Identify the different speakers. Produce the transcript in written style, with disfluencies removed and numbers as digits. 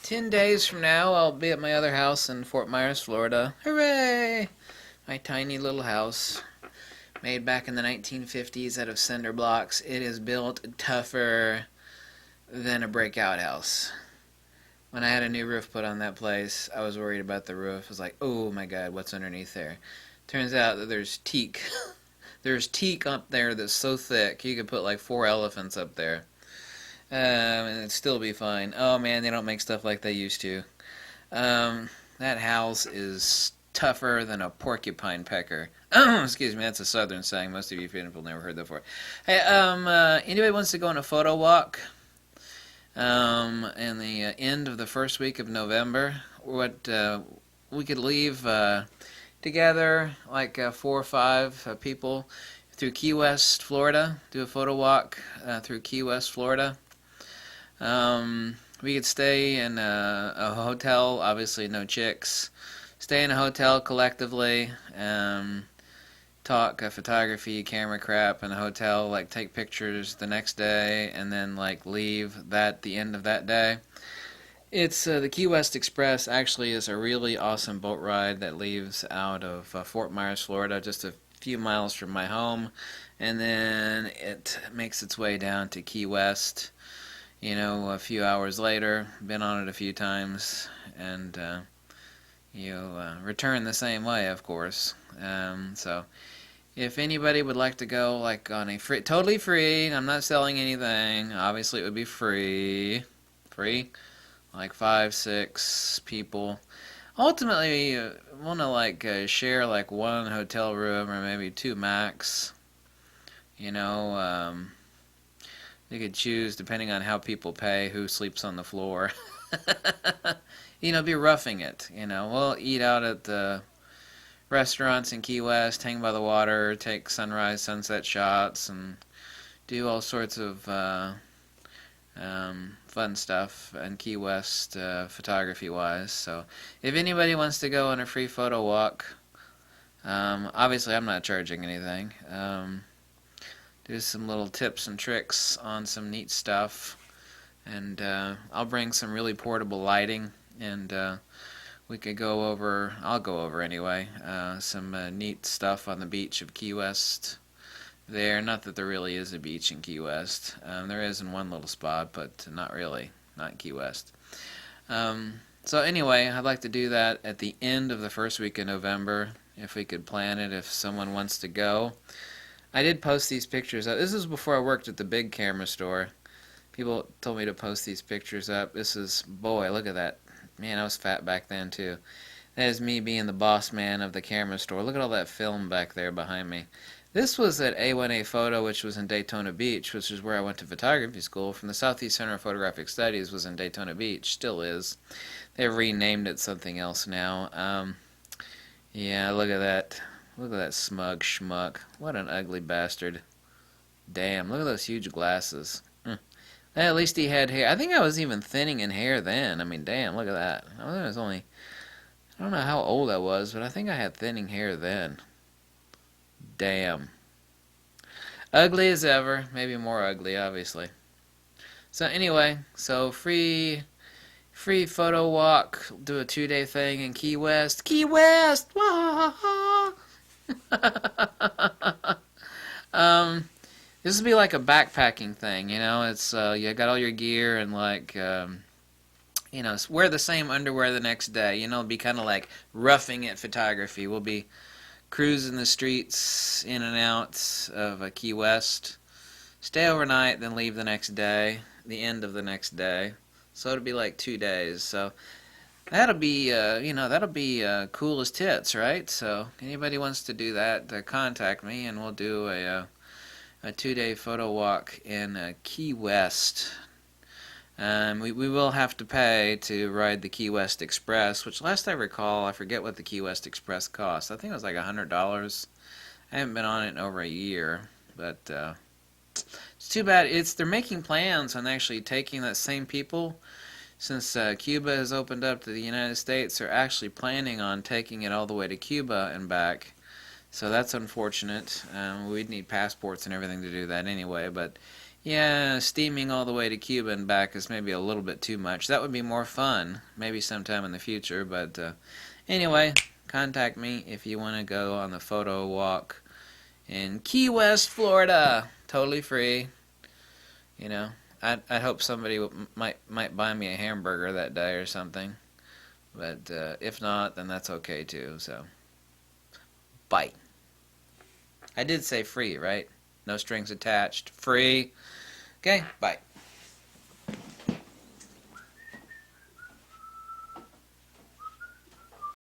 Speaker 1: 10 days from now, I'll be at my other house in Fort Myers, Florida. Hooray! My tiny little house, made back in the 1950s out of cinder blocks. It is built tougher than a breakout house. When I had a new roof put on that place, I was worried about the roof. I was like, oh my god, what's underneath there? Turns out that there's teak. There's teak up there that's so thick, you could put like 4 elephants up there. And it'd still be fine. Oh man, they don't make stuff like they used to. That house is tougher than a porcupine pecker. Excuse me, that's a southern saying. Most of you people never heard that before. Hey, anybody wants to go on a photo walk? In the end of the first week of November, what we could leave together, like 4 or 5 people, through Key West, Florida. Do a photo walk through Key West, Florida. We could stay in a hotel, obviously no chicks. Stay in a hotel collectively, talk photography, camera crap in a hotel, like take pictures the next day, and then like leave that the end of that day. It's the Key West Express actually is a really awesome boat ride that leaves out of Fort Myers, Florida, just a few miles from my home, and then it makes its way down to Key West. You know, a few hours later, been on it a few times, and you return the same way, of course. So, if anybody would like to go, like on a free, totally free, I'm not selling anything. Obviously, it would be free, like 5, 6 people. Ultimately, want to like share like 1 hotel room or maybe 2 max. You know. You could choose, depending on how people pay, who sleeps on the floor. You know, be roughing it. You know, we'll eat out at the restaurants in Key West, hang by the water, take sunrise, sunset shots, and do all sorts of fun stuff in Key West photography-wise. So, if anybody wants to go on a free photo walk, obviously I'm not charging anything. Do some little tips and tricks on some neat stuff, and I'll bring some really portable lighting, and we could go over, I'll go over anyway, some neat stuff on the beach of Key West there. Not that there really is a beach in Key West. There is in one little spot, but not really, not in Key West. So anyway, I'd like to do that at the end of the first week of November, if we could plan it, if someone wants to go. I did post these pictures up. This is before I worked at the big camera store. People told me to post these pictures up. This is, boy, look at that. Man, I was fat back then, too. That is me being the boss man of the camera store. Look at all that film back there behind me. This was at A1A Photo, which was in Daytona Beach, which is where I went to photography school. From the Southeast Center of Photographic Studies was in Daytona Beach. Still is. They've renamed it something else now. Yeah, look at that. Look at that smug schmuck. What an ugly bastard. Damn, look at those huge glasses. At least he had hair. I think I was even thinning in hair then. I mean, damn, look at that. I was only, I don't know how old I was, but I think I had thinning hair then. Damn. Ugly as ever. Maybe more ugly, obviously. So anyway, so free photo walk. Do a 2-day thing in Key West. Key West! Wah! This would be like a backpacking thing, you know. It's you got all your gear and like you know, wear the same underwear the next day. You know, it'll be kind of like roughing it photography. We'll be cruising the streets in and out of Key West, stay overnight, then leave the next day, the end of the next day. So it'll be like 2 days. So that'll be, you know, that'll be cool as tits, right? So anybody wants to do that, contact me, and we'll do a 2-day photo walk in Key West. We will have to pay to ride the Key West Express, which last I recall, I forget what the Key West Express cost. I think it was like $100. I haven't been on it in over a year, but it's too bad. They're making plans on actually taking that same people. Since Cuba has opened up to the United States, they're actually planning on taking it all the way to Cuba and back. So that's unfortunate. We'd need passports and everything to do that anyway, but yeah, steaming all the way to Cuba and back is maybe a little bit too much. That would be more fun, maybe sometime in the future, but anyway, contact me if you want to go on the photo walk in Key West, Florida. Totally free. You know, I hope somebody might buy me a hamburger that day or something. But if not, then that's okay too. So, bye. I did say free, right? No strings attached. Free. Okay, bye.